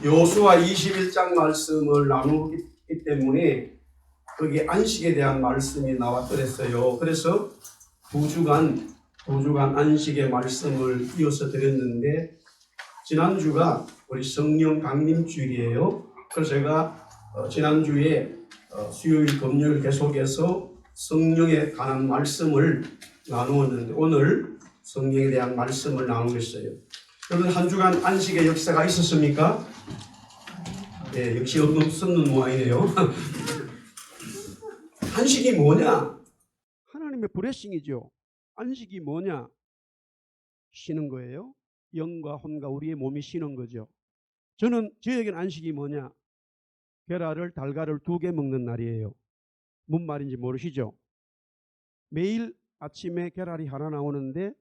여호수아 21장 말씀을 나누기 때문에 거기에 안식에 대한 말씀이 나왔더랬어요. 그래서 두 주간 안식의 말씀을 이어서 드렸는데 지난주가 우리 성령 강림주일이에요. 그래서 제가 지난주에 수요일 금요일 계속해서 성령에 관한 말씀을 나누었는데 오늘 성령에 대한 말씀을 나누겠어요. 여러분 한 주간 안식의 역사가 있었습니까? 네, 역시 없었는 모양이네요. 안식이 뭐냐? 하나님의 블레싱이죠. 안식이 뭐냐? 쉬는 거예요. 영과 혼과 우리의 몸이 쉬는 거죠. 저에게는 안식이 뭐냐? 계란을 달걀을 2개 먹는 날이에요. 뭔 말인지 모르시죠? 매일 아침에 계란이 하나 나오는데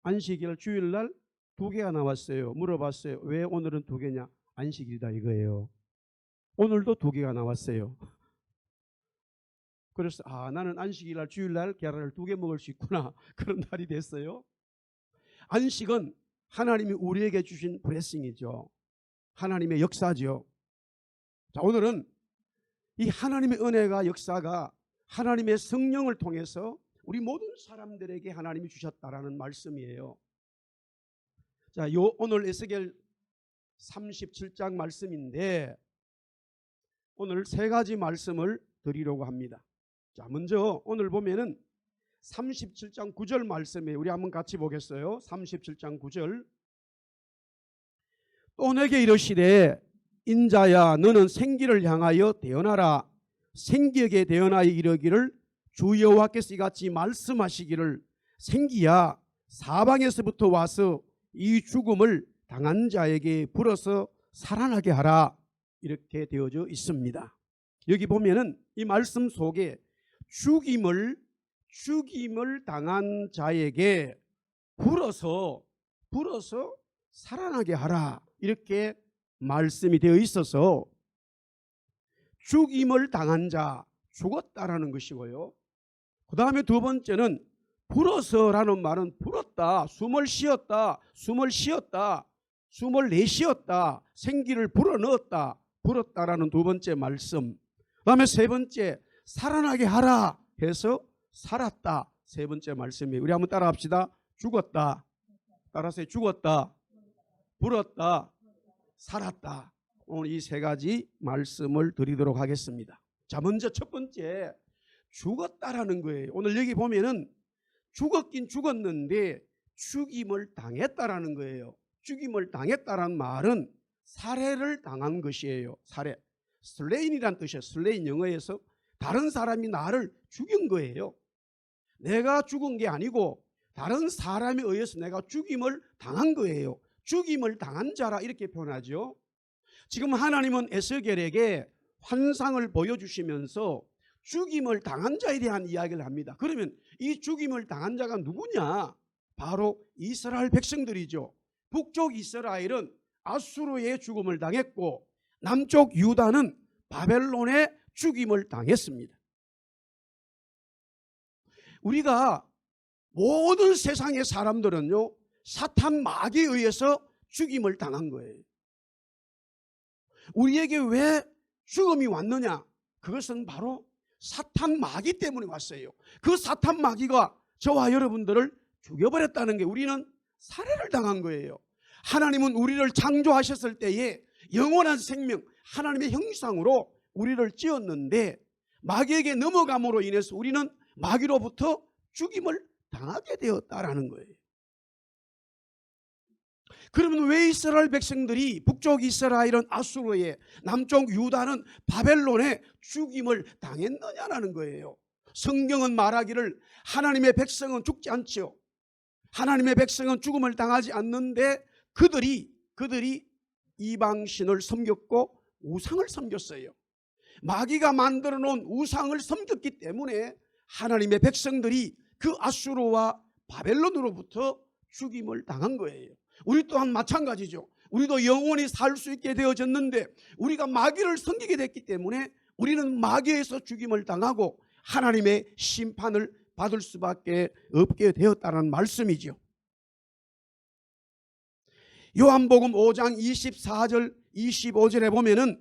안식일 주일날 2개가 나왔어요. 물어봤어요. 왜 오늘은 2개냐? 안식일이다 이거예요. 오늘도 2개가 나왔어요. 그래서 나는 안식일날 주일날 계란을 2개 먹을 수 있구나. 그런 날이 됐어요. 안식은 하나님이 우리에게 주신 블레싱이죠. 하나님의 역사죠. 자, 오늘은 이 하나님의 은혜가 역사가 하나님의 성령을 통해서 우리 모든 사람들에게 하나님이 주셨다라는 말씀이에요. 자, 오늘 에스겔 37장 말씀인데 오늘 3가지 말씀을 드리려고 합니다. 자, 먼저 오늘 보면은 37장 9절 말씀이에요. 우리 한번 같이 보겠어요. 37장 9절. 또 내게 이르시되 인자야 너는 생기를 향하여 대언하라. 생기에게 대언하여 이르기를 주 여호와께서 이같이 말씀하시기를 생기야 사방에서부터 와서 이 죽음을 당한 자에게 불어서 살아나게 하라. 이렇게 되어져 있습니다. 여기 보면은 이 말씀 속에 죽임을 당한 자에게 불어서 살아나게 하라. 이렇게 말씀이 되어 있어서 죽임을 당한 자, 죽었다라는 것이고요. 그 다음에 2번째는 불어서라는 말은 불었다, 숨을 쉬었다, 숨을 내쉬었다, 생기를 불어넣었다, 불었다라는 2번째 말씀. 그 다음에 3번째 살아나게 하라 해서 살았다, 3번째 말씀이에요. 우리 한번 따라합시다. 죽었다, 따라서 죽었다, 불었다, 살았다. 오늘 이 3가지 말씀을 드리도록 하겠습니다. 자, 먼저 첫 번째 죽었다라는 거예요. 오늘 여기 보면은 죽었긴 죽었는데 죽임을 당했다라는 거예요. 죽임을 당했다라는 말은 살해를 당한 것이에요. 살해. 슬레인이란 뜻이에요. 슬레인 영어에서 다른 사람이 나를 죽인 거예요. 내가 죽은 게 아니고 다른 사람에 의해서 내가 죽임을 당한 거예요. 죽임을 당한 자라 이렇게 표현하죠. 지금 하나님은 에스겔에게 환상을 보여주시면서 죽임을 당한 자에 대한 이야기를 합니다. 그러면 이 죽임을 당한 자가 누구냐? 바로 이스라엘 백성들이죠. 북쪽 이스라엘은 아수르의 죽음을 당했고 남쪽 유다는 바벨론의 죽임을 당했습니다. 우리가 모든 세상의 사람들은요, 사탄 마귀에 의해서 죽임을 당한 거예요. 우리에게 왜 죽음이 왔느냐? 그것은 바로 사탄 마귀 때문에 왔어요. 그 사탄 마귀가 저와 여러분들을 죽여버렸다는 게 우리는 살해를 당한 거예요. 하나님은 우리를 창조하셨을 때에 영원한 생명, 하나님의 형상으로 우리를 지었는데 마귀에게 넘어감으로 인해서 우리는 마귀로부터 죽임을 당하게 되었다라는 거예요. 그러면 왜 이스라엘 백성들이 북쪽 이스라엘은 아수르에, 남쪽 유다는 바벨론에 죽임을 당했느냐라는 거예요. 성경은 말하기를 하나님의 백성은 죽지 않죠. 하나님의 백성은 죽음을 당하지 않는데 그들이 이방신을 섬겼고 우상을 섬겼어요. 마귀가 만들어 놓은 우상을 섬겼기 때문에 하나님의 백성들이 그 아수르와 바벨론으로부터 죽임을 당한 거예요. 우리 또한 마찬가지죠. 우리도 영원히 살 수 있게 되어졌는데 우리가 마귀를 섬기게 됐기 때문에 우리는 마귀에서 죽임을 당하고 하나님의 심판을 받을 수밖에 없게 되었다는 말씀이죠. 요한복음 5장 24절 25절에 보면은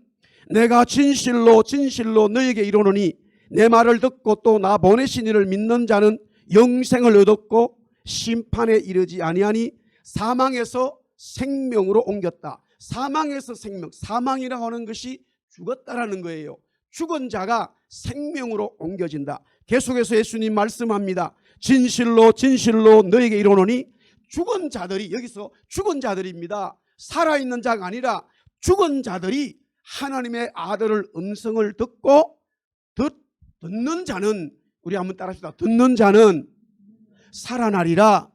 내가 진실로 진실로 너에게 이르노니 내 말을 듣고 또 나 보내신 이를 믿는 자는 영생을 얻었고 심판에 이르지 아니하니 사망에서 생명으로 옮겼다. 사망에서 생명, 사망이라고 하는 것이 죽었다라는 거예요. 죽은 자가 생명으로 옮겨진다. 계속해서 예수님 말씀합니다. 진실로 진실로 너에게 이르노니 죽은 자들이, 여기서 죽은 자들입니다. 살아있는 자가 아니라 죽은 자들이 하나님의 아들의 음성을 듣고 듣는 자는, 우리 한번 따라합시다. 듣는 자는 살아나리라.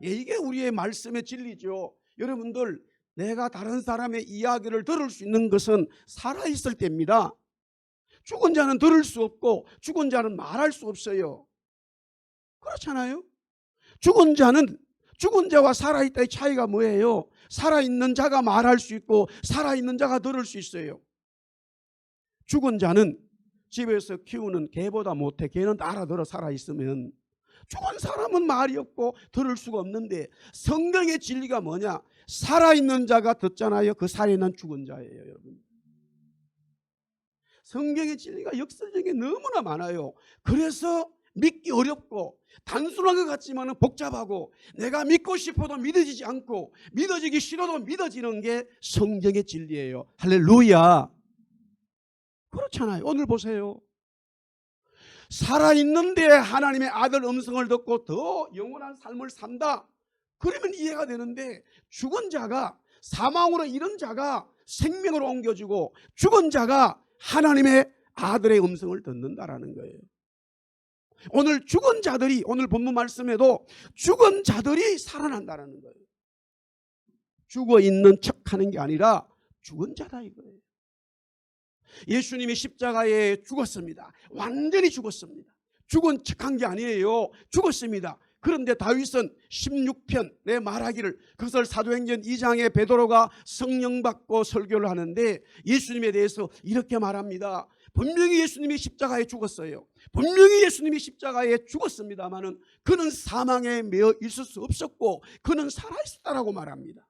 이게 우리의 말씀의 진리죠. 여러분들, 내가 다른 사람의 이야기를 들을 수 있는 것은 살아있을 때입니다. 죽은 자는 들을 수 없고 죽은 자는 말할 수 없어요. 그렇잖아요. 죽은 자와 살아있다의 차이가 뭐예요? 살아있는 자가 말할 수 있고 살아있는 자가 들을 수 있어요. 죽은 자는 집에서 키우는 개보다 못해. 개는 알아들어 살아있으면. 죽은 사람은 말이 없고 들을 수가 없는데, 성경의 진리가 뭐냐? 살아있는 자가 듣잖아요. 그 살아있는 죽은 자예요, 여러분. 성경의 진리가 역설적인 게 너무나 많아요. 그래서 믿기 어렵고 단순한 것 같지만 복잡하고, 내가 믿고 싶어도 믿어지지 않고 믿어지기 싫어도 믿어지는 게 성경의 진리예요. 할렐루야. 그렇잖아요. 오늘 보세요. 살아있는데 하나님의 아들 음성을 듣고 더 영원한 삶을 산다. 그러면 이해가 되는데, 죽은 자가, 사망으로 이른 자가 생명으로 옮겨지고 죽은 자가 하나님의 아들의 음성을 듣는다라는 거예요. 오늘 죽은 자들이, 오늘 본문 말씀에도 죽은 자들이 살아난다라는 거예요. 죽어 있는 척하는 게 아니라 죽은 자다 이거예요. 예수님이 십자가에 죽었습니다. 완전히 죽었습니다. 죽은 척한 게 아니에요. 죽었습니다. 그런데 다윗은 16편에 말하기를, 그것을 사도행전 2장에 베드로가 성령 받고 설교를 하는데 예수님에 대해서 이렇게 말합니다. 분명히 예수님이 십자가에 죽었어요. 분명히 예수님이 십자가에 죽었습니다마는 그는 사망에 매여 있을 수 없었고 그는 살아있었다라고 말합니다.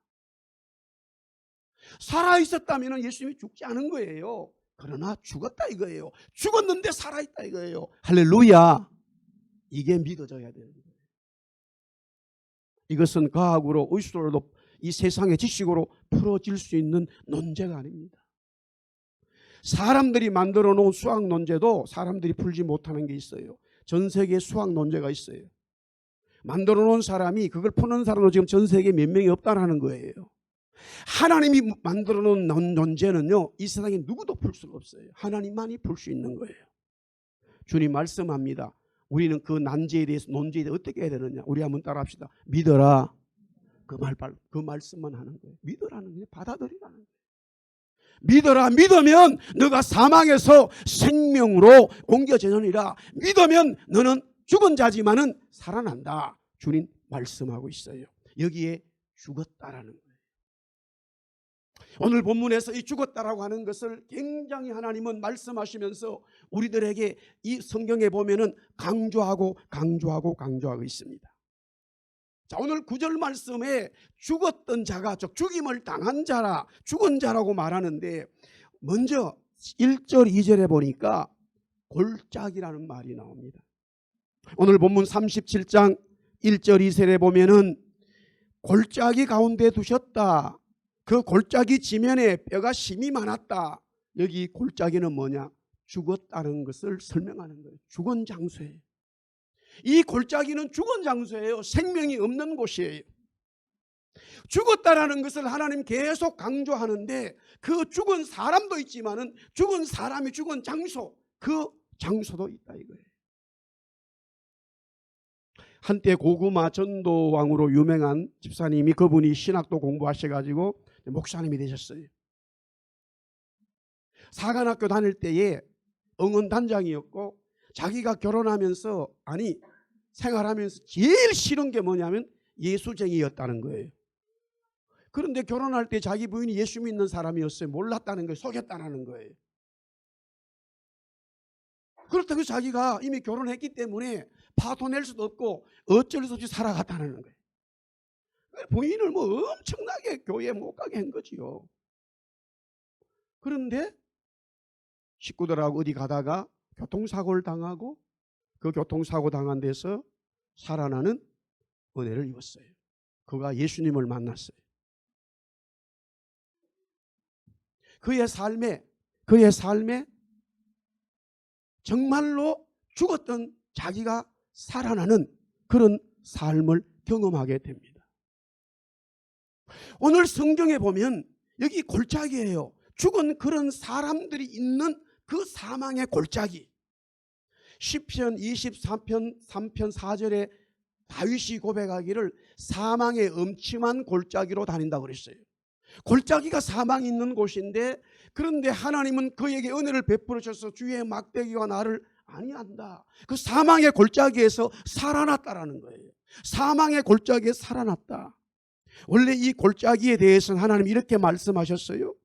살아있었다면 예수님이 죽지 않은 거예요. 그러나 죽었다 이거예요. 죽었는데 살아있다 이거예요. 할렐루야. 이게 믿어져야 되는 거예요. 이것은 과학으로, 의술로도, 이 세상의 지식으로 풀어질 수 있는 논제가 아닙니다. 사람들이 만들어 놓은 수학 논제도 사람들이 풀지 못하는 게 있어요. 전 세계에 수학 논제가 있어요. 만들어 놓은 사람이, 그걸 푸는 사람은 지금 전 세계에 몇 명이 없다는 거예요. 하나님이 만들어 놓은 논제는요, 이 세상에 누구도 풀 수가 없어요. 하나님만이 풀 수 있는 거예요. 주님 말씀합니다. 우리는 그 논제에 대해서 어떻게 해야 되느냐? 우리 한번 따라합시다. 믿어라. 그 말씀만 하는 거예요. 믿으라는 게 받아들이라는 거예요. 믿어라. 믿으면 너가 사망에서 생명으로 옮겨지느니라. 믿으면 너는 죽은 자지만은 살아난다. 주님 말씀하고 있어요. 여기에 죽었다라는 거예요. 오늘 본문에서 이 죽었다라고 하는 것을 굉장히 하나님은 말씀하시면서 우리들에게 이 성경에 보면은 강조하고 있습니다. 자, 오늘 9절 말씀에 죽었던 자가, 즉 죽임을 당한 자라, 죽은 자라고 말하는데, 먼저 1절 2절에 보니까 골짜기라는 말이 나옵니다. 오늘 본문 37장 1절 2절에 보면은 골짜기 가운데 두셨다. 그 골짜기 지면에 뼈가 심이 많았다. 여기 골짜기는 뭐냐? 죽었다는 것을 설명하는 거예요. 죽은 장소예요. 이 골짜기는 죽은 장소예요. 생명이 없는 곳이에요. 죽었다라는 것을 하나님 계속 강조하는데, 그 죽은 사람도 있지만은 죽은 사람이 죽은 장소, 그 장소도 있다 이거예요. 한때 고구마 전도왕으로 유명한 집사님이, 그분이 신학도 공부하셔가지고 목사님이 되셨어요. 사관학교 다닐 때에 응원단장이었고, 자기가 결혼하면서, 생활하면서 제일 싫은 게 뭐냐면 예수쟁이였다는 거예요. 그런데 결혼할 때 자기 부인이 예수 믿는 사람이었어요. 몰랐다는 거예요. 속였다는 거예요. 그렇다고 자기가 이미 결혼했기 때문에 파토낼 수도 없고 어쩔 수 없이 살아갔다는 거예요. 부인을 엄청나게 교회에 못 가게 한 거지요. 그런데 식구들하고 어디 가다가 교통사고를 당하고 그 교통사고 당한 데서 살아나는 은혜를 입었어요. 그가 예수님을 만났어요. 그의 삶에 정말로 죽었던 자기가 살아나는 그런 삶을 경험하게 됩니다. 오늘 성경에 보면 여기 골짜기예요. 죽은 그런 사람들이 있는 그 사망의 골짜기. 시편 23편 3편 4절에 다윗이 고백하기를 사망의 엄침한 골짜기로 다닌다고 그랬어요. 골짜기가 사망이 있는 곳인데, 그런데 하나님은 그에게 은혜를 베풀어 주셔서 주의 막대기가 나를 아니한다. 그 사망의 골짜기에서 살아났다라는 거예요. 사망의 골짜기에 살아났다. 원래 이 골짜기에 대해서는 하나님 이렇게 말씀하셨어요.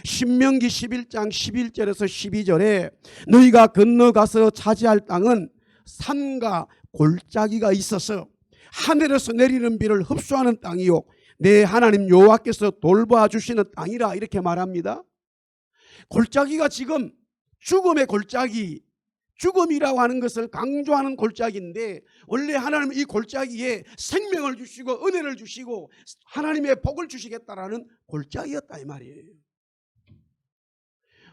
신명기 11장 11절에서 12절에 너희가 건너가서 차지할 땅은 산과 골짜기가 있어서 하늘에서 내리는 비를 흡수하는 땅이요 내 하나님 여호와께서 돌봐주시는 땅이라, 이렇게 말합니다. 골짜기가 지금 죽음의 골짜기, 죽음이라고 하는 것을 강조하는 골짜기인데, 원래 하나님은 이 골짜기에 생명을 주시고 은혜를 주시고 하나님의 복을 주시겠다라는 골짜기였다 이 말이에요.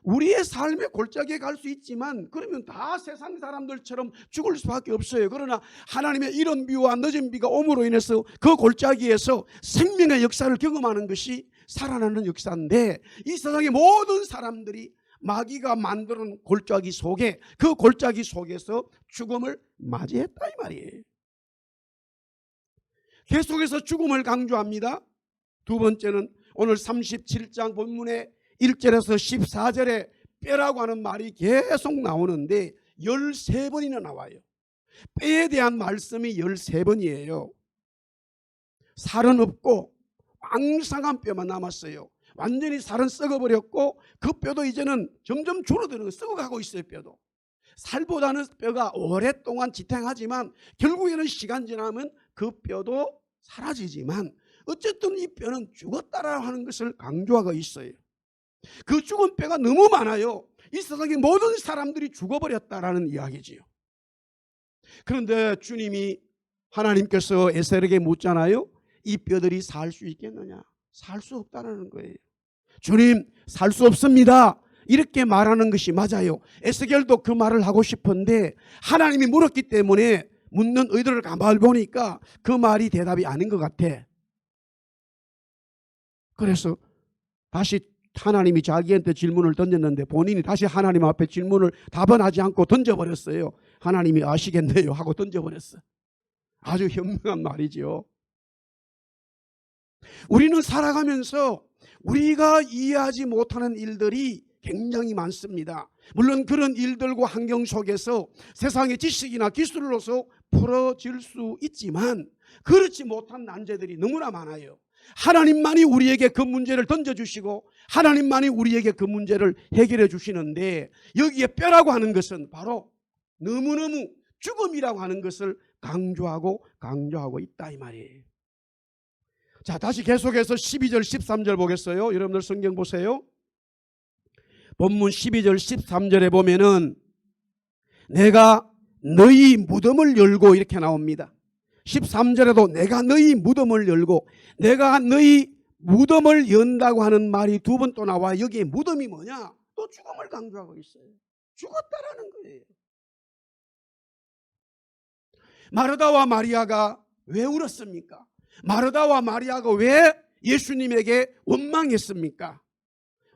우리의 삶의 골짜기에 갈 수 있지만 그러면 다 세상 사람들처럼 죽을 수밖에 없어요. 그러나 하나님의 이른 비와 늦은 비가 옴으로 인해서 그 골짜기에서 생명의 역사를 경험하는 것이 살아나는 역사인데, 이 세상의 모든 사람들이 마귀가 만드는 골짜기 속에, 그 골짜기 속에서 죽음을 맞이했다 이 말이에요. 계속해서 죽음을 강조합니다. 두 번째는 오늘 37장 본문에 1절에서 14절에 뼈라고 하는 말이 계속 나오는데 13번이나 나와요. 뼈에 대한 말씀이 13번이에요. 살은 없고 왕성한 뼈만 남았어요. 완전히 살은 썩어버렸고 그 뼈도 이제는 점점 줄어드는, 썩어가고 있어요. 뼈도 살보다는 뼈가 오랫동안 지탱하지만 결국에는 시간 지나면 그 뼈도 사라지지만 어쨌든 이 뼈는 죽었다라고 하는 것을 강조하고 있어요. 그 죽은 뼈가 너무 많아요. 이 세상의 모든 사람들이 죽어버렸다라는 이야기지요. 그런데 주님이, 하나님께서 에셀에게 묻잖아요. 이 뼈들이 살 수 있겠느냐? 살 수 없다는 거예요. 주님, 살 수 없습니다, 이렇게 말하는 것이 맞아요. 에스겔도 그 말을 하고 싶은데 하나님이 물었기 때문에 묻는 의도를 가만히 보니까 그 말이 대답이 아닌 것 같아. 그래서 다시 하나님이 자기한테 질문을 던졌는데 본인이 다시 하나님 앞에 질문을 답은 하지 않고 던져버렸어요. 하나님이 아시겠네요 하고 던져버렸어. 아주 현명한 말이죠. 우리는 살아가면서 우리가 이해하지 못하는 일들이 굉장히 많습니다. 물론 그런 일들과 환경 속에서 세상의 지식이나 기술로서 풀어질 수 있지만 그렇지 못한 난제들이 너무나 많아요. 하나님만이 우리에게 그 문제를 던져주시고 하나님만이 우리에게 그 문제를 해결해 주시는데, 여기에 뼈라고 하는 것은 바로 너무너무 죽음이라고 하는 것을 강조하고 있다 이 말이에요. 자, 다시 계속해서 12절 13절 보겠어요. 여러분들 성경 보세요. 본문 12절 13절에 보면은 내가 너희 무덤을 열고, 이렇게 나옵니다. 13절에도 내가 너희 무덤을 열고, 내가 너희 무덤을 연다고 하는 말이 두 번 또 나와. 여기에 무덤이 뭐냐? 또 죽음을 강조하고 있어요. 죽었다라는 거예요. 마르다와 마리아가 왜 울었습니까? 마르다와 마리아가 왜 예수님에게 원망했습니까?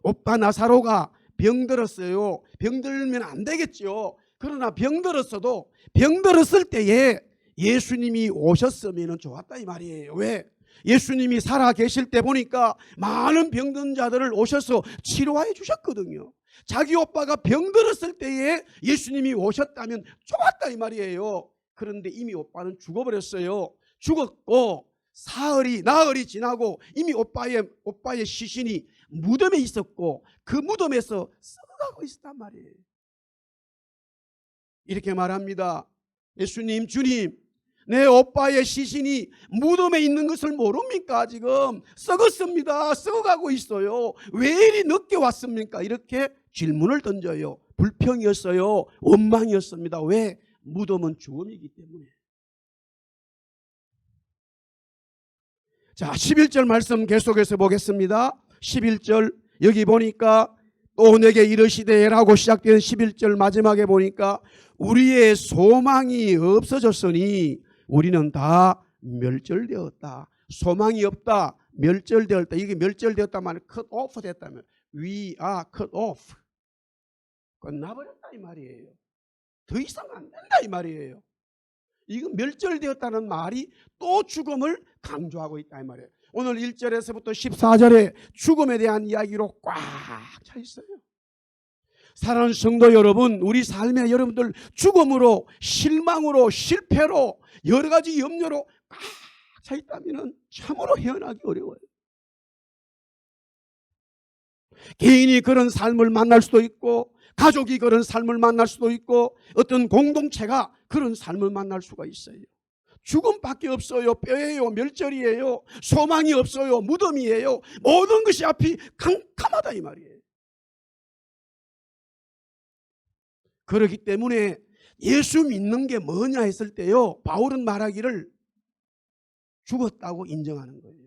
오빠 나사로가 병들었어요. 병들면 안 되겠죠. 그러나 병들었어도 병들었을 때에 예수님이 오셨으면 좋았다 이 말이에요. 왜? 예수님이 살아 계실 때 보니까 많은 병든 자들을 오셔서 치료해 주셨거든요. 자기 오빠가 병들었을 때에 예수님이 오셨다면 좋았다 이 말이에요. 그런데 이미 오빠는 죽어버렸어요. 죽었고 나흘이 지나고 이미 오빠의 시신이 무덤에 있었고 그 무덤에서 썩어가고 있었단 말이에요. 이렇게 말합니다. 예수님, 주님, 내 오빠의 시신이 무덤에 있는 것을 모릅니까? 지금 썩었습니다. 썩어가고 있어요. 왜 이리 늦게 왔습니까? 이렇게 질문을 던져요. 불평이었어요. 원망이었습니다. 왜? 무덤은 죽음이기 때문에. 자, 11절 말씀 계속해서 보겠습니다. 11절 여기 보니까 또 내게 이르시되 라고 시작되는 11절 마지막에 보니까 우리의 소망이 없어졌으니 우리는 다 멸절되었다. 소망이 없다. 멸절되었다. 이게 멸절되었다 말은 cut off 됐다면 we are cut off. 끝나버렸다 이 말이에요. 더 이상 안 된다 이 말이에요. 이건 멸절되었다는 말이 또 죽음을 강조하고 있다 이 말이에요. 오늘 1절에서부터 14절에 죽음에 대한 이야기로 꽉 차 있어요. 사랑하는 성도 여러분, 우리 삶에 여러분들 죽음으로, 실망으로, 실패로, 여러 가지 염려로 꽉 차 있다면 참으로 헤어나기 어려워요. 개인이 그런 삶을 만날 수도 있고, 가족이 그런 삶을 만날 수도 있고, 어떤 공동체가 그런 삶을 만날 수가 있어요. 죽음밖에 없어요. 뼈예요. 멸절이에요. 소망이 없어요. 무덤이에요. 모든 것이 앞이 캄캄하다 이 말이에요. 그렇기 때문에 예수 믿는 게 뭐냐 했을 때요, 바울은 말하기를 죽었다고 인정하는 거예요.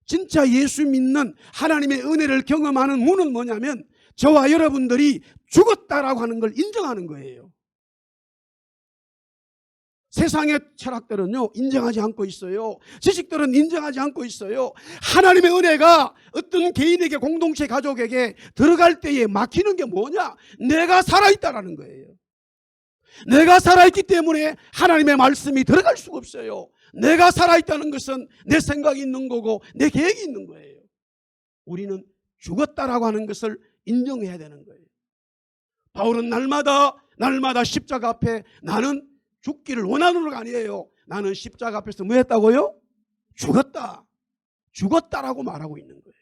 진짜 예수 믿는 하나님의 은혜를 경험하는 문은 뭐냐면 저와 여러분들이 죽었다라고 하는 걸 인정하는 거예요. 세상의 철학들은요 인정하지 않고 있어요. 지식들은 인정하지 않고 있어요. 하나님의 은혜가 어떤 개인에게, 공동체, 가족에게 들어갈 때에 막히는 게 뭐냐? 내가 살아있다라는 거예요. 내가 살아있기 때문에 하나님의 말씀이 들어갈 수가 없어요. 내가 살아있다는 것은 내 생각이 있는 거고 내 계획이 있는 거예요. 우리는 죽었다라고 하는 것을 인정해야 되는 거예요. 바울은 날마다 십자가 앞에 나는 죽기를 원하는 것 아니에요. 나는 십자가 앞에서 뭐 했다고요? 죽었다라고 말하고 있는 거예요.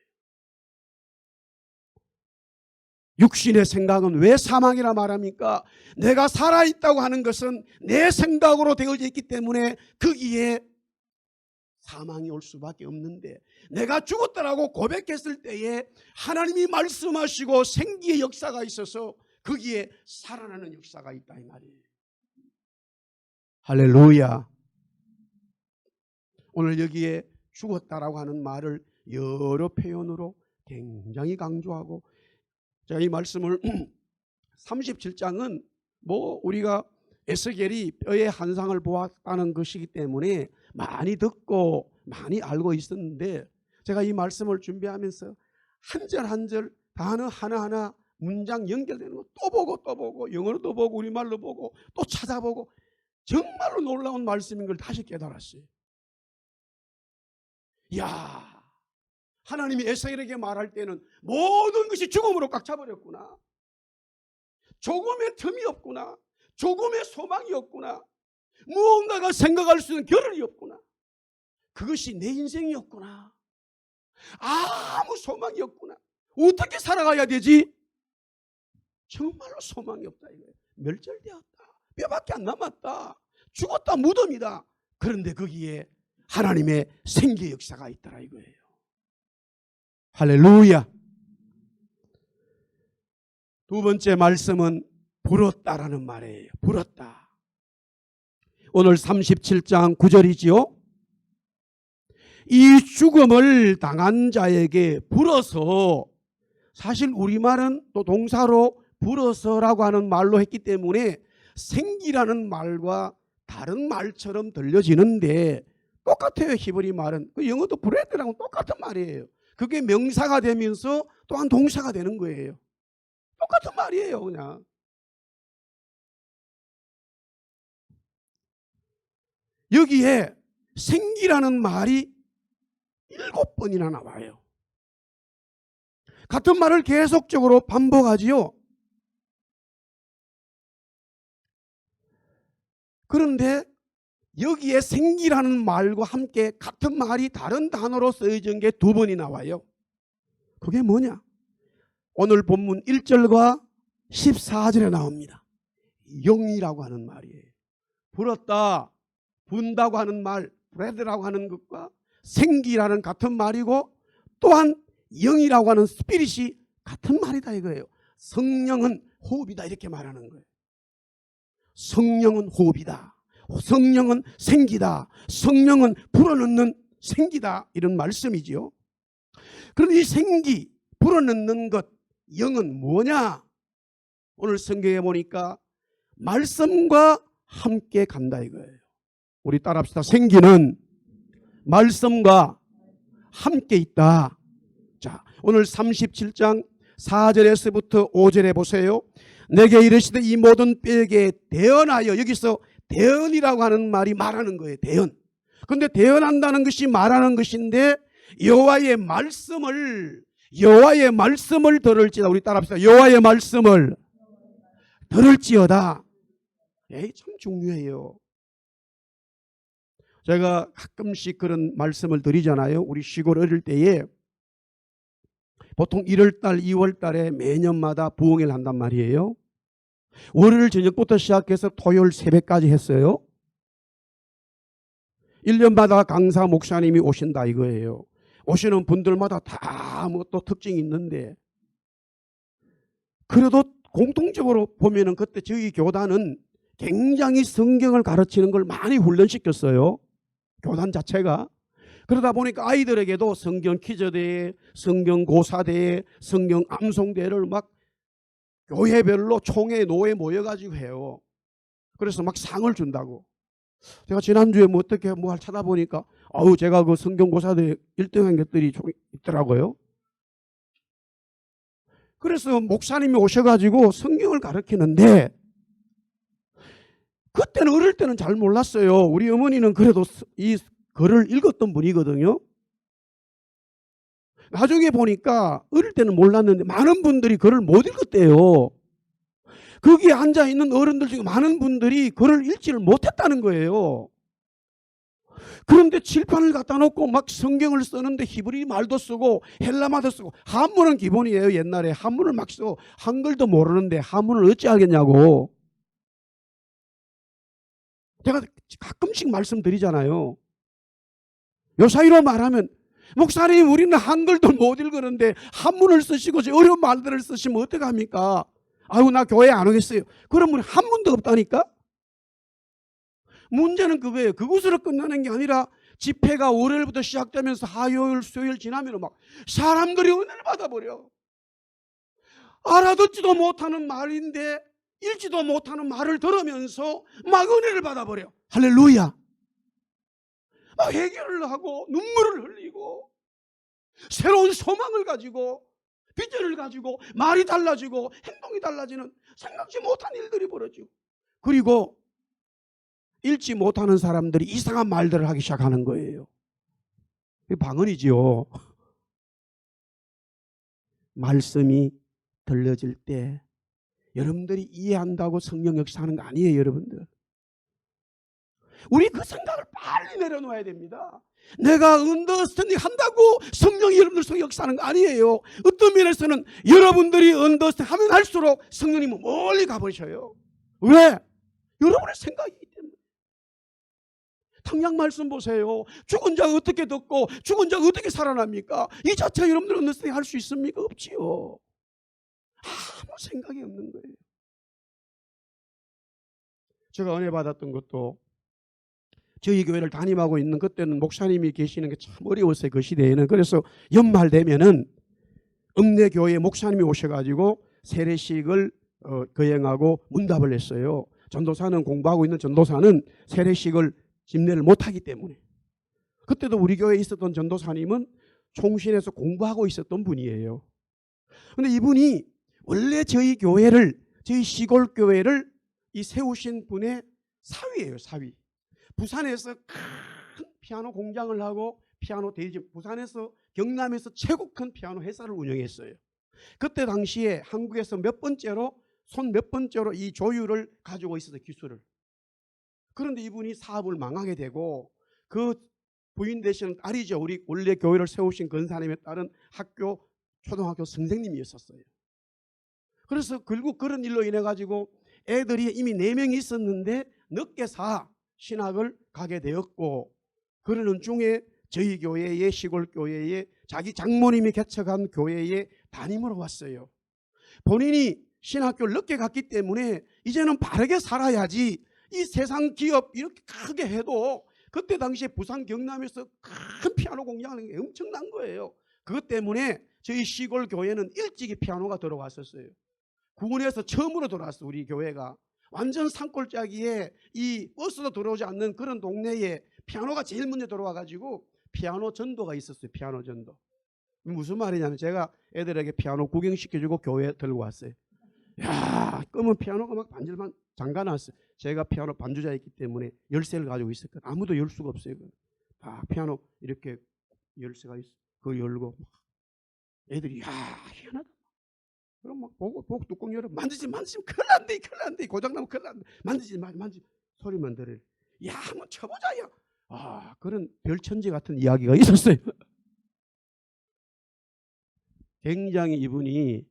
육신의 생각은 왜 사망이라 말합니까? 내가 살아있다고 하는 것은 내 생각으로 되어져 있기 때문에 거기에 사망이 올 수밖에 없는데, 내가 죽었다라고 고백했을 때에 하나님이 말씀하시고 생기의 역사가 있어서 거기에 살아나는 역사가 있다 이 말이에요. 할렐루야. 오늘 여기에 죽었다라고 하는 말을 여러 표현으로 굉장히 강조하고, 제가 이 말씀을 37장은 뭐 우리가 에스겔이 뼈의 환상을 보았다는 것이기 때문에 많이 듣고 많이 알고 있었는데, 제가 이 말씀을 준비하면서 한 절 한 절 단어 하나하나 문장 연결되는 거 또 보고 영어로도 보고 우리말로 보고 또 찾아보고 정말로 놀라운 말씀인 걸 다시 깨달았어요. 이야, 하나님이 에스겔에게 말할 때는 모든 것이 죽음으로 꽉 차버렸구나. 조금의 틈이 없구나. 조금의 소망이 없구나. 무언가가 생각할 수 있는 겨를이 없구나. 그것이 내 인생이었구나. 아무 소망이 없구나. 어떻게 살아가야 되지? 정말로 소망이 없다 이거예요. 멸절되었다. 뼈밖에 안 남았다. 죽었다. 무덤이다. 그런데 거기에 하나님의 생기의 역사가 있더라 이거예요. 할렐루야. 두 번째 말씀은 불었다라는 말이에요. 불었다. 오늘 37장 9절이지요. 이 죽음을 당한 자에게 불어서, 사실 우리말은 또 동사로 불어서라고 하는 말로 했기 때문에 생기라는 말과 다른 말처럼 들려지는데 똑같아요. 히브리 말은. 그 영어도 브레드랑 똑같은 말이에요. 그게 명사가 되면서 또한 동사가 되는 거예요. 똑같은 말이에요. 그냥. 여기에 생기라는 말이 7번이나 나와요. 같은 말을 계속적으로 반복하지요. 그런데 여기에 생기라는 말과 함께 같은 말이 다른 단어로 쓰여진 게 2번이 나와요. 그게 뭐냐? 오늘 본문 1절과 14절에 나옵니다. 영이라고 하는 말이에요. 불었다, 분다고 하는 말, 브레드라고 하는 것과 생기라는 같은 말이고, 또한 영이라고 하는 스피릿이 같은 말이다 이거예요. 성령은 호흡이다 이렇게 말하는 거예요. 성령은 호흡이다, 성령은 생기다, 성령은 불어넣는 생기다, 이런 말씀이지요. 그런데 이 생기, 불어넣는 것, 영은 뭐냐? 오늘 성경에 보니까 말씀과 함께 간다 이거예요. 우리 따라합시다. 생기는 말씀과 함께 있다. 자, 오늘 37장 4절에서부터 5절에 보세요. 내게 이르시되 이 모든 뼈에게 대언하여, 여기서 대언이라고 하는 말이 말하는 거예요. 대언. 그런데 대언한다는 것이 말하는 것인데, 여호와의 말씀을 들을지어다. 우리 따라합시다. 여호와의 말씀을 들을지어다. 참 중요해요. 제가 가끔씩 그런 말씀을 드리잖아요. 우리 시골 어릴 때에 보통 1월달, 2월달에 매년마다 부흥회를 한단 말이에요. 월요일 저녁부터 시작해서 토요일 새벽까지 했어요. 1년마다 강사 목사님이 오신다 이거예요. 오시는 분들마다 다 뭐 또 특징이 있는데, 그래도 공통적으로 보면은 그때 저희 교단은 굉장히 성경을 가르치는 걸 많이 훈련시켰어요. 교단 자체가. 그러다 보니까 아이들에게도 성경 퀴즈대회, 성경 고사대회, 성경 암송대회를 막 교회별로 총회, 노회 모여가지고 해요. 그래서 막 상을 준다고. 제가 지난주에 뭐 어떻게 뭐 찾아보니까 제가 그 성경 고사대회 1등한 것들이 있더라고요. 그래서 목사님이 오셔가지고 성경을 가르치는데, 그때는 어릴 때는 잘 몰랐어요. 우리 어머니는 그래도 이 글을 읽었던 분이거든요. 나중에 보니까 어릴 때는 몰랐는데 많은 분들이 글을 못 읽었대요. 거기에 앉아있는 어른들 중에 많은 분들이 글을 읽지를 못했다는 거예요. 그런데 칠판을 갖다 놓고 막 성경을 쓰는데 히브리 말도 쓰고 헬라말도 쓰고, 한문은 기본이에요. 옛날에 한문을 막 쓰고 한글도 모르는데 한문을 어찌 알겠냐고. 제가 가끔씩 말씀드리잖아요. 요 사이로 말하면, 목사님 우리는 한글도 못 읽었는데 한문을 쓰시고 어려운 말들을 쓰시면 어떡합니까? 아유 나 교회 안 오겠어요. 그러면 한문도 없다니까? 문제는 그거예요. 그것으로 끝나는 게 아니라 집회가 월요일부터 시작되면서 화요일, 수요일 지나면 막 사람들이 은혜를 받아버려. 알아듣지도 못하는 말인데 읽지도 못하는 말을 들으면서 막 은혜를 받아버려. 할렐루야. 막 회개를 하고 눈물을 흘리고 새로운 소망을 가지고 비전을 가지고 말이 달라지고 행동이 달라지는 생각지 못한 일들이 벌어지고, 그리고 읽지 못하는 사람들이 이상한 말들을 하기 시작하는 거예요. 이게 방언이지요. 말씀이 들려질 때 여러분들이 이해한다고 성령 역사하는 거 아니에요. 여러분들, 우리 그 생각을 빨리 내려놓아야 됩니다. 내가 언더스탠딩 한다고 성령이 여러분들 속에 역사하는 거 아니에요. 어떤 면에서는 여러분들이 언더스탠딩 하면 할수록 성령님은 멀리 가버리셔요. 왜? 여러분의 생각이기 때문에.ทั้양 말씀 보세요. 죽은 자가 어떻게 듣고 죽은 자가 어떻게 살아납니까? 이 자체 여러분들 언더스탠딩 할 수 있습니까? 없지요. 아무 생각이 없는 거예요. 제가 은혜 받았던 것도, 저희 교회를 담임하고 있는 그때는 목사님이 계시는 게 참 어려웠어요. 그 시대에는. 그래서 연말 되면은 읍내 교회 목사님이 오셔가지고 세례식을 거행하고 문답을 했어요. 전도사는, 공부하고 있는 전도사는 세례식을 집례를 못하기 때문에. 그때도 우리 교회에 있었던 전도사님은 총신에서 공부하고 있었던 분이에요. 그런데 이분이 원래 저희 교회를, 저희 시골 교회를 이 세우신 분의 사위예요. 사위. 부산에서 큰 피아노 공장을 하고 피아노 대집, 부산에서 경남에서 최고 큰 피아노 회사를 운영했어요. 그때 당시에 한국에서 손 몇 번째로 이 조율을 가지고 있었어요. 기술을. 그런데 이분이 사업을 망하게 되고, 그 부인 되시는 딸이죠. 우리 원래 교회를 세우신 권사님의 딸은 초등학교 선생님이었었어요. 그래서 결국 그런 일로 인해 가지고 애들이 이미 4명이 있었는데 늦게 신학을 가게 되었고, 그러는 중에 저희 교회의 시골 교회에 자기 장모님이 개척한 교회에 담임으로 왔어요. 본인이 신학교를 늦게 갔기 때문에 이제는 바르게 살아야지, 이 세상 기업 이렇게 크게 해도 그때 당시에 부산 경남에서 큰 피아노 공장하는 게 엄청난 거예요. 그것 때문에 저희 시골 교회는 일찍이 피아노가 들어왔었어요. 구군에서 처음으로 들어왔어. 우리 교회가 완전 산골짜기에 이 버스도 들어오지 않는 그런 동네에 피아노가 제일 먼저 들어와가지고 피아노 전도가 있었어요. 피아노 전도. 무슨 말이냐면 제가 애들에게 피아노 구경시켜주고 교회에 들고 왔어요. 야, 검은 피아노가 막 반절만 잠가놨어요. 제가 피아노 반주자였기 때문에 열쇠를 가지고 있었거든요. 아무도 열 수가 없어요. 다 피아노 이렇게 열쇠가 있어. 그거 열고 애들이 야, 희한하다. 그럼 막 보고 뚜껑 열어 만지면 큰일 난대 고장나면 큰일 난대. 만지지 소리만 들어요. 야, 한번 쳐보자요. 아, 그런 별천지 같은 이야기가 있었어요. 굉장히 이분이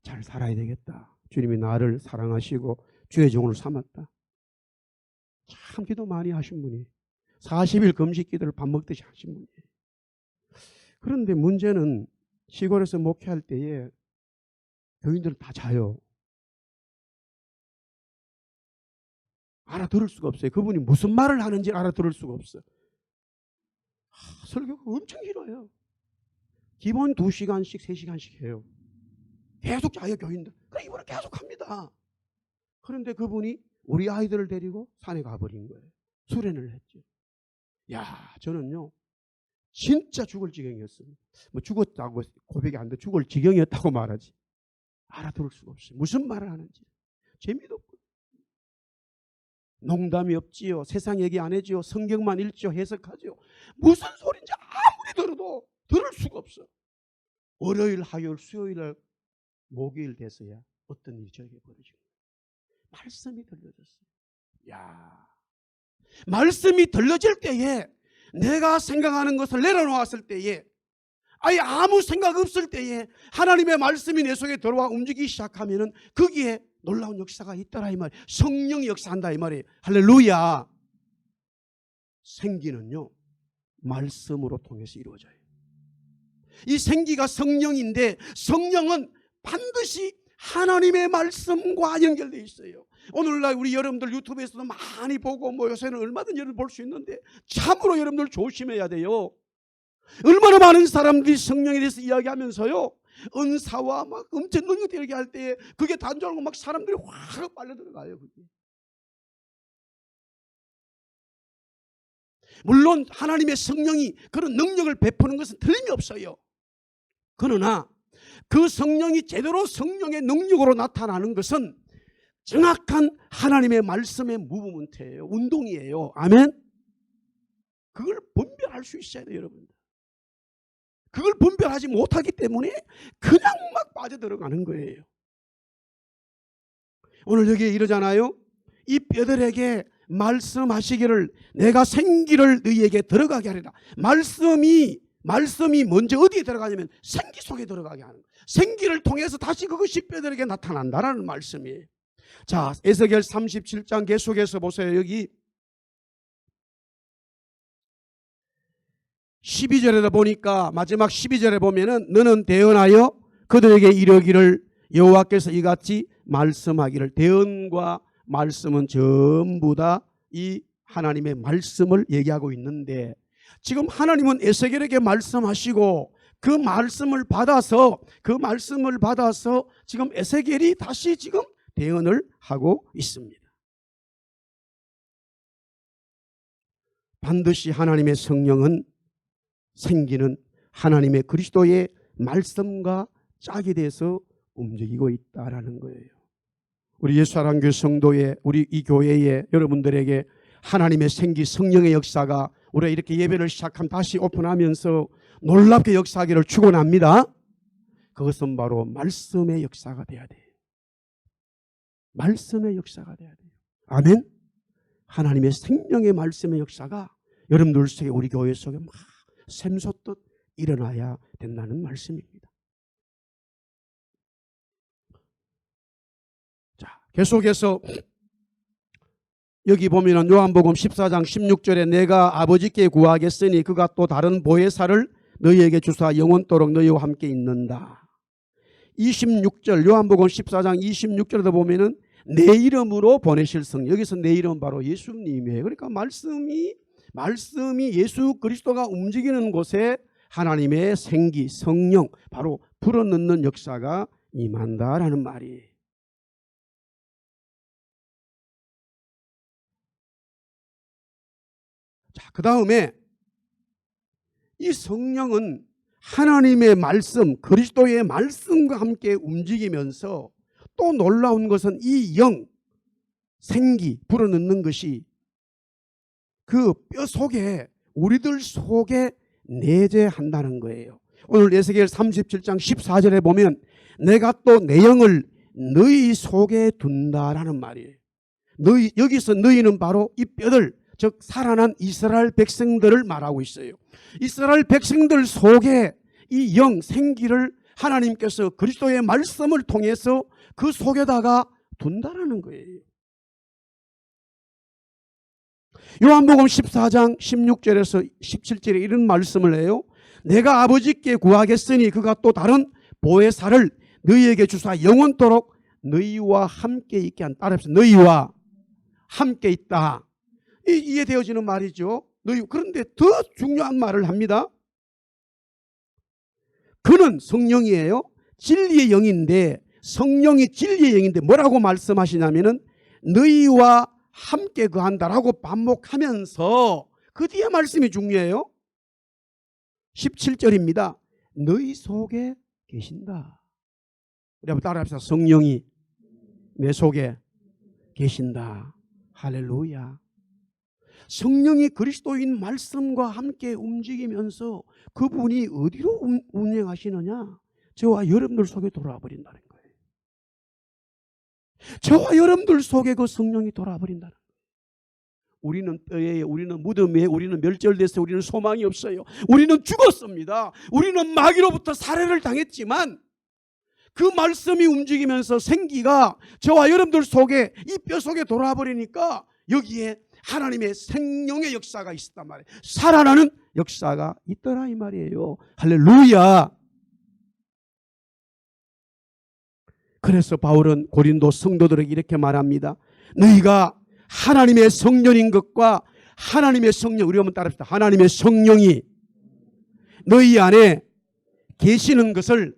잘 살아야 되겠다. 주님이 나를 사랑하시고 주의 종을 삼았다. 참 기도 많이 하신 분이 40일 금식 기도를 밥 먹듯이 하신 분이에요. 그런데 문제는 시골에서 목회할 때에 교인들은 다 자요. 알아들을 수가 없어요. 그분이 무슨 말을 하는지 알아들을 수가 없어요. 설교가 엄청 길어요. 기본 2시간씩 3시간씩 해요. 계속 자요 교인들. 그래 이분은 계속 합니다. 그런데 그분이 우리 아이들을 데리고 산에 가버린 거예요. 수련을 했죠. 야, 저는요 진짜 죽을 지경이었습니다. 뭐 죽었다고 고백이 안 돼. 죽을 지경이었다고 말하지. 알아들을 수가 없어요. 무슨 말을 하는지. 재미도 없고. 농담이 없지요. 세상 얘기 안 해지요. 성경만 읽지요. 해석하지요. 무슨 소리인지 아무리 들어도 들을 수가 없어. 월요일, 화요일, 수요일, 목요일 돼서야 어떤 일이 저에게 벌어지고 말씀이 들려졌어요. 야, 말씀이 들려질 때에 내가 생각하는 것을 내려놓았을 때에 아예 아무 생각 없을 때에 하나님의 말씀이 내 속에 들어와 움직이기 시작하면은 거기에 놀라운 역사가 있더라 이 말이에요. 성령이 역사한다 이 말이에요. 할렐루야. 생기는요 말씀으로 통해서 이루어져요. 이 생기가 성령인데 성령은 반드시 하나님의 말씀과 연결되어 있어요. 오늘날 우리 여러분들 유튜브에서도 많이 보고 뭐 요새는 얼마든지 여러분 볼 수 있는데 참으로 여러분들 조심해야 돼요. 얼마나 많은 사람들이 성령에 대해서 이야기하면서요 은사와 막 엄청 능력이 얘기할 때 그게 단줄 알고 막 사람들이 확 빨려 들어가요. 그게. 물론 하나님의 성령이 그런 능력을 베푸는 것은 틀림이 없어요. 그러나 그 성령이 제대로 성령의 능력으로 나타나는 것은 정확한 하나님의 말씀의 무브먼트예요. 운동이에요. 아멘. 그걸 분별할 수 있어야 돼요, 여러분. 그걸 분별하지 못하기 때문에 그냥 막 빠져들어가는 거예요. 오늘 여기에 이러잖아요. 이 뼈들에게 말씀하시기를 내가 생기를 너희에게 들어가게 하리라. 말씀이 먼저 어디에 들어가냐면 생기 속에 들어가게 하는 거예요. 생기를 통해서 다시 그것이 뼈들에게 나타난다라는 말씀이에요. 자, 에스겔 37장 계속해서 보세요. 여기 12절에 보니까 마지막 12절에 보면은 너는 대언하여 그들에게 이르기를 여호와께서 이같이 말씀하기를. 대언과 말씀은 전부 다 이 하나님의 말씀을 얘기하고 있는데 지금 하나님은 에스겔에게 말씀하시고 그 말씀을 받아서 지금 에스겔이 다시 지금 대언을 하고 있습니다. 반드시 하나님의 성령은 생기는 하나님의 그리스도의 말씀과 짝이 돼서 움직이고 있다라는 거예요. 우리 예수사랑교회 성도의 우리 이 교회에 여러분들에게 하나님의 생기 성령의 역사가 우리가 이렇게 예배를 시작하면 다시 오픈하면서 놀랍게 역사하기를 축원합니다. 그것은 바로 말씀의 역사가 돼야 돼요. 말씀의 역사가 돼야 돼요. 아멘. 하나님의 생명의 말씀의 역사가 여러분들 속에 우리 교회 속에 막 샘솟듯 일어나야 된다는 말씀입니다. 자, 계속해서 여기 보면은 요한복음 14장 16절에 내가 아버지께 구하겠으니 그가 또 다른 보혜사를 너희에게 주사 영원토록 너희와 함께 있는다. 26절 요한복음 14장 26절에도 보면은 내 이름으로 보내실 성령. 여기서 내 이름은 바로 예수님이에요. 그러니까 말씀이 예수 그리스도가 움직이는 곳에 하나님의 생기 성령 바로 불어넣는 역사가 임한다라는 말이에요. 자, 그 다음에 이 성령은 하나님의 말씀, 그리스도의 말씀과 함께 움직이면서 또 놀라운 것은 이 영, 생기, 불어넣는 것이 그 뼈 속에, 우리들 속에 내재한다는 거예요. 오늘 에스겔 37장 14절에 보면 내가 또 내 영을 너희 속에 둔다라는 말이에요. 여기서 너희는 바로 이 뼈들, 즉 살아난 이스라엘 백성들을 말하고 있어요. 이스라엘 백성들 속에 이 영, 생기를 하나님께서 그리스도의 말씀을 통해서 그 속에다가 둔다라는 거예요. 요한복음 14장 16절에서 17절에 이런 말씀을 해요. 내가 아버지께 구하겠으니 그가 또 다른 보혜사를 너희에게 주사 영원토록 너희와 함께 있게 한. 따라합시다. 너희와 함께 있다. 이해되어지는 말이죠. 그런데 더 중요한 말을 합니다. 그는 성령이에요. 진리의 영인데, 성령이 진리의 영인데 뭐라고 말씀하시냐면은 너희와 함께 거한다라고 반복하면서 그 뒤에 말씀이 중요해요. 17절입니다. 너희 속에 계신다. 우리 한번 따라합시다. 성령이 내 속에 계신다. 할렐루야. 성령이 그리스도인 말씀과 함께 움직이면서 그분이 어디로 운행하시느냐? 저와 여러분들 속에 돌아와 버린다는 거예요. 저와 여러분들 속에 그 성령이 돌아와 버린다는 거예요. 우리는 뼈에, 우리는 무덤에, 우리는 멸절됐어요. 우리는 소망이 없어요. 우리는 죽었습니다. 우리는 마귀로부터 살해를 당했지만 그 말씀이 움직이면서 생기가 저와 여러분들 속에, 이 뼈 속에 돌아와 버리니까 여기에 하나님의 생명의 역사가 있었단 말이에요. 살아나는 역사가 있더라 이 말이에요. 할렐루야. 그래서 바울은 고린도 성도들에게 이렇게 말합니다. 너희가 하나님의 성령인 것과 하나님의 성령, 우리 한번 따라합시다. 하나님의 성령이 너희 안에 계시는 것을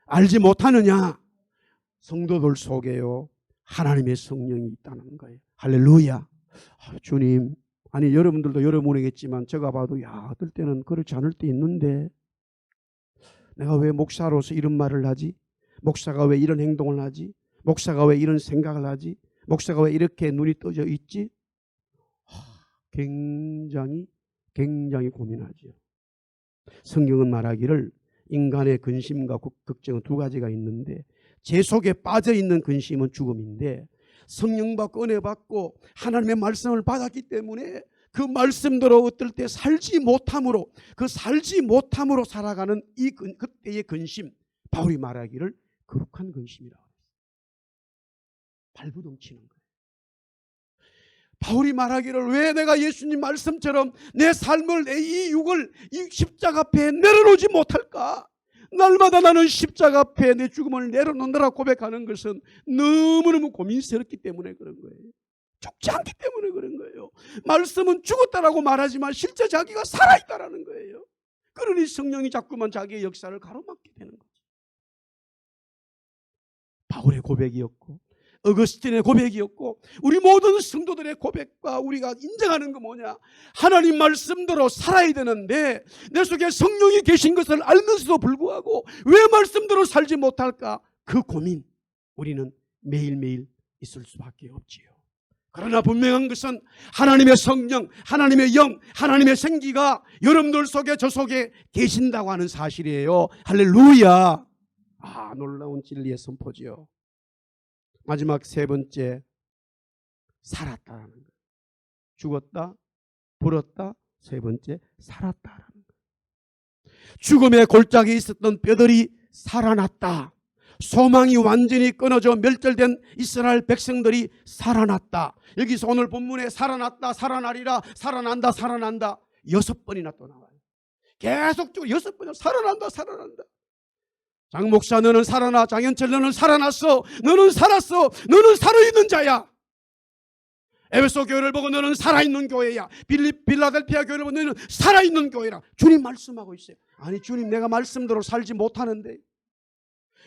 알지 못하느냐? 성도들 속에요, 하나님의 성령이 있다는 거예요. 할렐루야. 주님, 아니 여러분들도 여러분이겠지만 제가 봐도 어떨 때는 그렇지 않을 때 있는데 내가 왜 목사로서 이런 말을 하지? 목사가 왜 이런 행동을 하지? 목사가 왜 이런 생각을 하지? 목사가 왜 이렇게 눈이 떠져 있지? 굉장히 고민하죠. 성경은 말하기를 인간의 근심과 걱정은 두 가지가 있는데 제 속에 빠져있는 근심은 죽음인데 성령받고 은혜받고 하나님의 말씀을 받았기 때문에 그 말씀대로 어떨 때 살지 못함으로 살아가는 그때의 근심, 바울이 말하기를 거룩한 근심이라고 했어요. 발부둥치는 거예요. 바울이 말하기를 왜 내가 예수님 말씀처럼 내 삶을, 이 육을 이 십자가 앞에 내려놓지 못할까? 날마다 나는 십자가 앞에 내 죽음을 내려놓느라 고백하는 것은 너무너무 고민스럽기 때문에 그런 거예요. 죽지 않기 때문에 그런 거예요. 말씀은 죽었다라고 말하지만 실제 자기가 살아있다라는 거예요. 그러니 성령이 자꾸만 자기의 역사를 가로막게 되는 거죠. 바울의 고백이었고 어거스틴의 고백이었고 우리 모든 성도들의 고백과 우리가 인정하는 거 뭐냐? 하나님 말씀대로 살아야 되는데 내 속에 성령이 계신 것을 알면서도 불구하고 왜 말씀대로 살지 못할까? 그 고민 우리는 매일매일 있을 수밖에 없지요. 그러나 분명한 것은 하나님의 성령, 하나님의 영, 하나님의 생기가 여러분들 속에 저 속에 계신다고 하는 사실이에요. 할렐루야. 놀라운 진리의 선포지요. 마지막 세 번째, 살았다라는 거예요. 죽었다, 불었다. 세 번째, 살았다라는 거예요. 죽음의 골짜기에 있었던 뼈들이 살아났다. 소망이 완전히 끊어져 멸절된 이스라엘 백성들이 살아났다. 여기서 오늘 본문에 살아났다, 살아나리라, 살아난다, 살아난다 6번이나 또 나와요. 계속적으로 6번이나 살아난다, 살아난다. 장 목사 너는 살아나, 장현철 너는 살아났어, 너는 살았어, 너는 살아있는 자야. 에베소 교회를 보고 너는 살아있는 교회야. 빌라델피아 교회를 보고 너는 살아있는 교회라. 주님 말씀하고 있어요. 아니 주님, 내가 말씀대로 살지 못하는데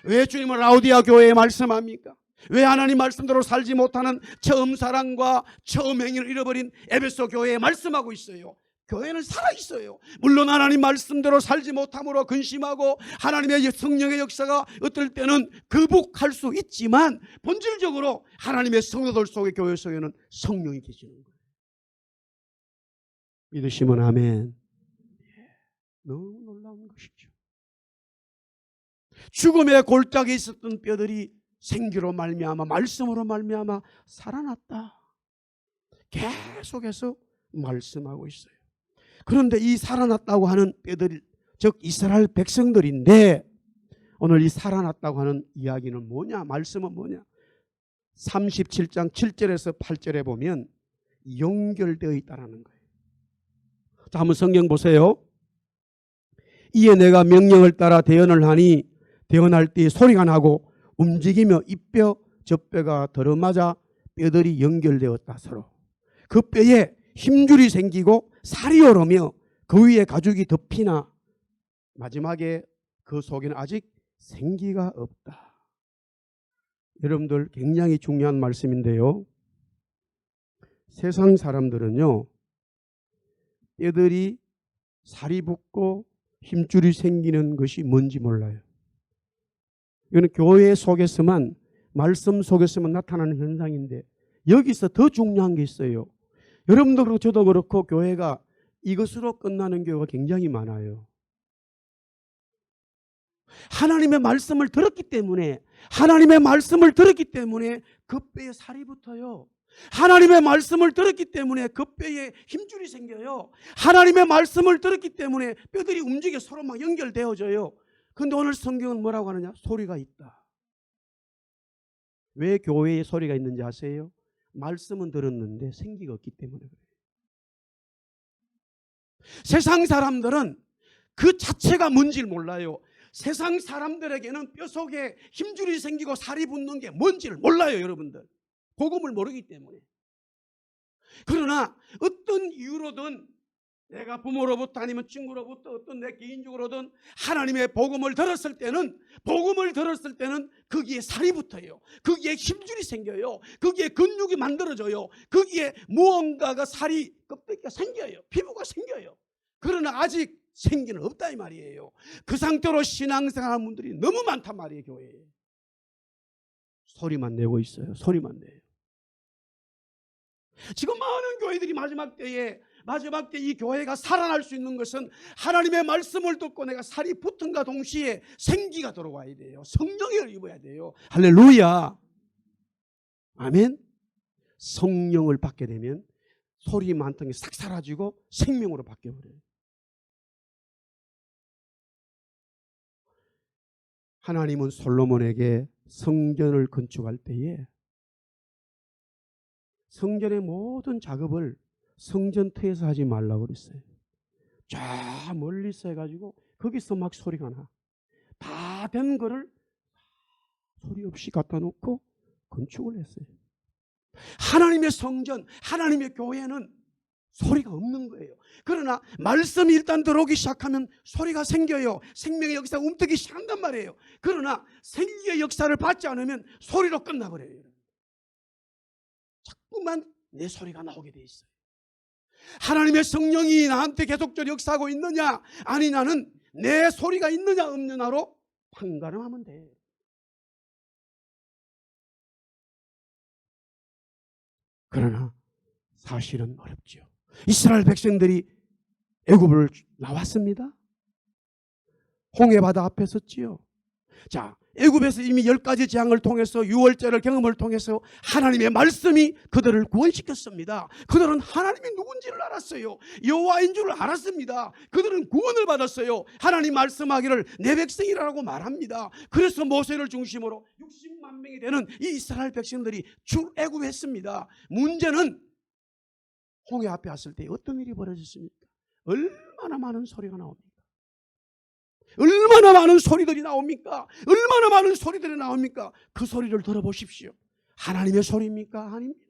왜 주님은 라우디아 교회에 말씀합니까? 왜 하나님 말씀대로 살지 못하는 처음 사랑과 처음 행위를 잃어버린 에베소 교회에 말씀하고 있어요. 교회는 살아있어요. 물론 하나님 말씀대로 살지 못함으로 근심하고 하나님의 성령의 역사가 어떨 때는 거북할 수 있지만 본질적으로 하나님의 성도들 속에, 교회 속에는 성령이 계시는 거예요. 믿으시면 아멘. 너무 놀라운 것이죠. 죽음의 골짜기에 있었던 뼈들이 생기로 말미암아, 말씀으로 말미암아 살아났다. 계속해서 말씀하고 있어요. 그런데 이 살아났다고 하는 뼈들, 즉 이스라엘 백성들인데 오늘 이 살아났다고 하는 이야기는 뭐냐? 말씀은 뭐냐? 37장 7절에서 8절에 보면 연결되어 있다는 거예요. 자, 한번 성경 보세요. 이에 내가 명령을 따라 대언을 하니 대언할 때 소리가 나고 움직이며 이 뼈 저 뼈가 들어맞아 뼈들이 연결되었다. 서로 그 뼈에 힘줄이 생기고 살이 오르며 그 위에 가죽이 덮이나 마지막에 그 속에는 아직 생기가 없다. 여러분들 굉장히 중요한 말씀인데요. 세상 사람들은요, 뼈들이 살이 붙고 힘줄이 생기는 것이 뭔지 몰라요. 이거는 교회 속에서만, 말씀 속에서만 나타나는 현상인데 여기서 더 중요한 게 있어요. 여러분도 그렇고 저도 그렇고 교회가 이것으로 끝나는 교회가 굉장히 많아요. 하나님의 말씀을 들었기 때문에, 하나님의 말씀을 들었기 때문에 그 뼈에 살이 붙어요. 하나님의 말씀을 들었기 때문에 그 뼈에 힘줄이 생겨요. 하나님의 말씀을 들었기 때문에 뼈들이 움직여 서로 막 연결되어져요. 그런데 오늘 성경은 뭐라고 하느냐? 소리가 있다. 왜 교회에 소리가 있는지 아세요? 말씀은 들었는데 생기가 없기 때문에 그래요. 세상 사람들은 그 자체가 뭔지를 몰라요. 세상 사람들에게는 뼈 속에 힘줄이 생기고 살이 붙는 게 뭔지를 몰라요. 여러분들 복음을 모르기 때문에. 그러나 어떤 이유로든 내가 부모로부터 아니면 친구로부터 어떤 내 개인적으로든 하나님의 복음을 들었을 때는 거기에 살이 붙어요. 거기에 힘줄이 생겨요. 거기에 근육이 만들어져요. 거기에 무언가가 살이, 껍데기가 생겨요. 피부가 생겨요. 그러나 아직 생기는 없다 이 말이에요. 그 상태로 신앙생활하는 분들이 너무 많단 말이에요. 교회에. 소리만 내고 있어요. 소리만 내요. 지금 많은 교회들이 마지막 때 이 교회가 살아날 수 있는 것은 하나님의 말씀을 듣고 내가 살이 붙은가 동시에 생기가 들어와야 돼요. 성령을 입어야 돼요. 할렐루야. 아멘. 성령을 받게 되면 소리 많던 게 싹 사라지고 생명으로 바뀌어버려요. 하나님은 솔로몬에게 성전을 건축할 때에 성전의 모든 작업을 성전터에서 하지 말라고 그랬어요. 저 멀리서 해가지고 거기서 막 소리가 나. 다 된 거를 소리 없이 갖다 놓고 건축을 했어요. 하나님의 성전, 하나님의 교회는 소리가 없는 거예요. 그러나 말씀이 일단 들어오기 시작하면 소리가 생겨요. 생명의 역사가 움트기 시작한단 말이에요. 그러나 생기의 역사를 받지 않으면 소리로 끝나버려요. 자꾸만 내 소리가 나오게 돼 있어요. 하나님의 성령이 나한테 계속적으로 역사하고 있느냐 아니냐는 내 소리가 있느냐 없느냐로 판가름하면 돼. 그러나 사실은 어렵죠. 이스라엘 백성들이 애굽을 나왔습니다. 홍해 바다 앞에 섰지요. 자, 애굽에서 이미 10가지 재앙을 통해서 유월절을 경험을 통해서 하나님의 말씀이 그들을 구원시켰습니다. 그들은 하나님이 누군지를 알았어요. 여호와인 줄 알았습니다. 그들은 구원을 받았어요. 하나님 말씀하기를 내 백성이라고 말합니다. 그래서 모세를 중심으로 60만 명이 되는 이 이스라엘 백성들이 출애굽했습니다. 문제는 홍해 앞에 왔을 때 어떤 일이 벌어졌습니까? 얼마나 많은 소리가 나옵니까? 얼마나 많은 소리들이 나옵니까? 얼마나 많은 소리들이 나옵니까? 그 소리를 들어보십시오. 하나님의 소리입니까? 아닙니다.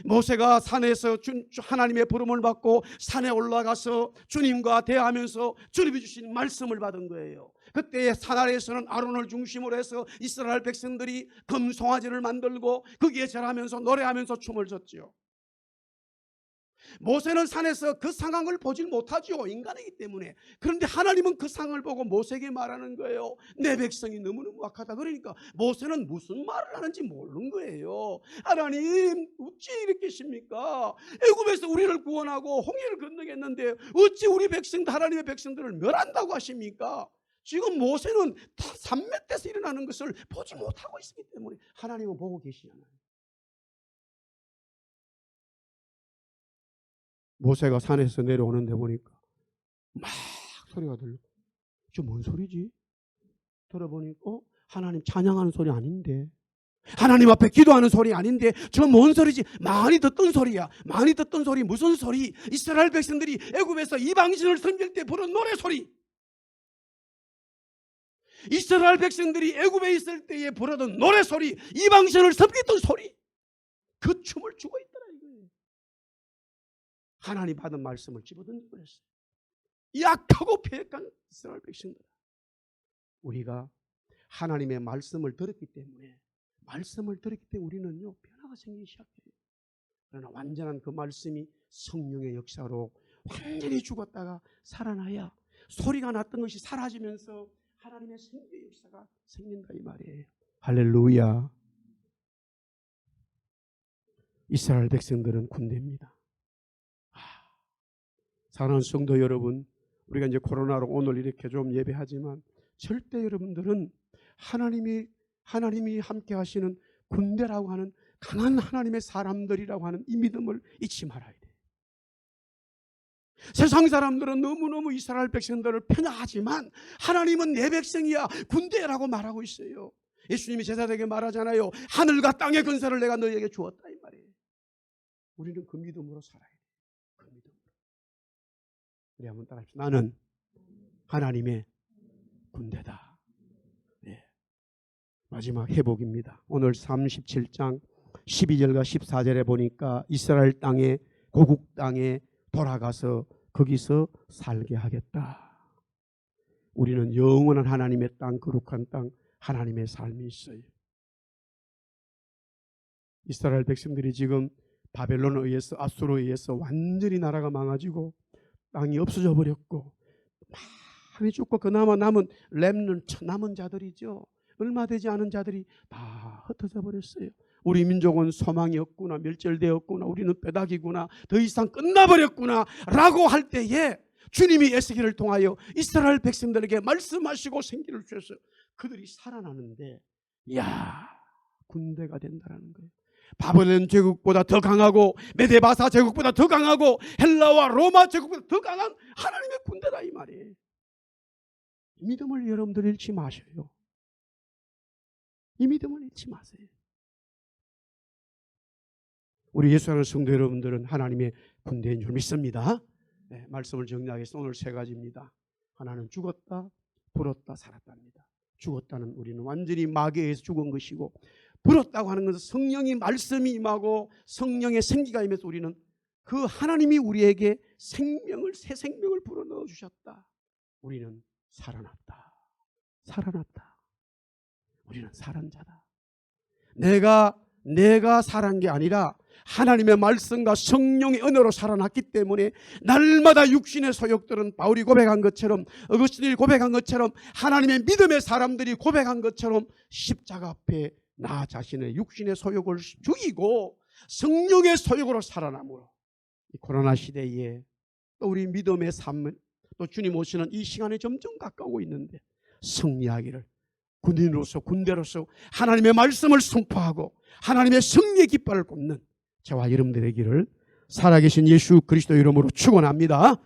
모세가 산에서 하나님의 부름을 받고 산에 올라가서 주님과 대하면서 주님이 주신 말씀을 받은 거예요. 그때 산 아래에서는 아론을 중심으로 해서 이스라엘 백성들이 금송아지를 만들고 거기에 절하면서 노래하면서 춤을 췄죠. 모세는 산에서 그 상황을 보질 못하죠. 인간이기 때문에. 그런데 하나님은 그 상황을 보고 모세에게 말하는 거예요. 내 백성이 너무너무 악하다. 그러니까 모세는 무슨 말을 하는지 모르는 거예요. 하나님 어찌 이렇게 하십니까? 애굽에서 우리를 구원하고 홍해를 건너겠는데 어찌 우리 백성들, 하나님의 백성들을 멸한다고 하십니까? 지금 모세는 산맥에서 일어나는 것을 보지 못하고 있기 때문에 하나님은 보고 계시잖아요. 모세가 산에서 내려오는데 보니까 막 소리가 들려. 저 뭔 소리지? 들어보니까 하나님 찬양하는 소리 아닌데, 하나님 앞에 기도하는 소리 아닌데 저 뭔 소리지? 많이 듣던 소리야. 많이 듣던 소리. 무슨 소리? 이스라엘 백성들이 애굽에서 이방신을 섬길 때 부른 노래 소리. 이스라엘 백성들이 애굽에 있을 때에 부르던 노래 소리, 이방신을 섬기던 소리, 그 춤을 추고 있더라 이거예요. 하나님 받은 말씀을 집어던져 버렸어요. 약하고 패역한 이스라엘 백성들. 우리가 하나님의 말씀을 들었기 때문에 우리는요 변화가 생기기 시작해요. 그러나 완전한 그 말씀이 성령의 역사로 완전히 죽었다가 살아나야 소리가 났던 것이 사라지면서 하나님의 생명의 역사가 생긴다 이 말이에요. 할렐루야. 이스라엘 백성들은 군대입니다. 사랑하는 성도 여러분, 우리가 이제 코로나로 오늘 이렇게 좀 예배하지만 절대 여러분들은 하나님이 함께 하시는 군대라고 하는 강한 하나님의 사람들이라고 하는 이 믿음을 잊지 말아야 돼요. 세상 사람들은 너무너무 이스라엘 백성들을 편하지만 하나님은 내 백성이야, 군대라고 말하고 있어요. 예수님이 제자들에게 말하잖아요. 하늘과 땅의 권세를 내가 너희에게 주었다 이 말이에요. 우리는 그 믿음으로 살아야 돼요. 그 믿음으로. 우리 한번 따라합시다. 나는 하나님의 군대다. 네. 마지막 회복입니다. 오늘 37장 12절과 14절에 보니까 이스라엘 땅에, 고국 땅에 돌아가서 거기서 살게 하겠다. 우리는 영원한 하나님의 땅, 거룩한 땅, 하나님의 삶이 있어요. 이스라엘 백성들이 지금 바벨론에 의해서, 아수르에 의해서 완전히 나라가 망가지고 땅이 없어져 버렸고 많이 죽고 그나마 남은 렘넌트, 남은 자들이죠. 얼마 되지 않은 자들이 다 흩어져 버렸어요. 우리 민족은 소망이 없구나, 멸절되었구나, 우리는 뼈다귀구나, 더 이상 끝나버렸구나 라고 할 때에 주님이 에스겔을 통하여 이스라엘 백성들에게 말씀하시고 생기를 주셔서 그들이 살아나는데, 이야, 군대가 된다는 거예요. 바벨론 제국보다 더 강하고 메데바사 제국보다 더 강하고 헬라와 로마 제국보다 더 강한 하나님의 군대다 이 말이에요. 이 믿음을 여러분들 잃지 마셔요. 이 믿음을 잃지 마세요. 우리 예수하는 성도 여러분들은 하나님의 군대인 줄 믿습니다. 네, 말씀을 정리하겠습니다. 오늘 세 가지입니다. 하나는 죽었다, 불었다, 살았답니다. 죽었다는 우리는 완전히 마귀에 의해서 죽은 것이고, 불었다고 하는 것은 성령이 말씀이 임하고 성령의 생기가 임해서 우리는 그 하나님이 우리에게 생명을, 새 생명을 불어넣어 주셨다. 우리는 살아났다. 살아났다. 우리는 살은 자다. 내가 살은 게 아니라 하나님의 말씀과 성령의 은혜로 살아났기 때문에 날마다 육신의 소욕들은 바울이 고백한 것처럼, 어거스틴이 고백한 것처럼, 하나님의 믿음의 사람들이 고백한 것처럼 십자가 앞에 나 자신의 육신의 소욕을 죽이고 성령의 소욕으로 살아남으로 이 코로나 시대에 또 우리 믿음의 삶, 또 주님 오시는 이 시간에 점점 가까우고 있는데 승리하기를 군인으로서 군대로서 하나님의 말씀을 선포하고 하나님의 승리의 깃발을 꽂는 저와 여러분들 되기를 살아계신 예수 그리스도 이름으로 축원합니다.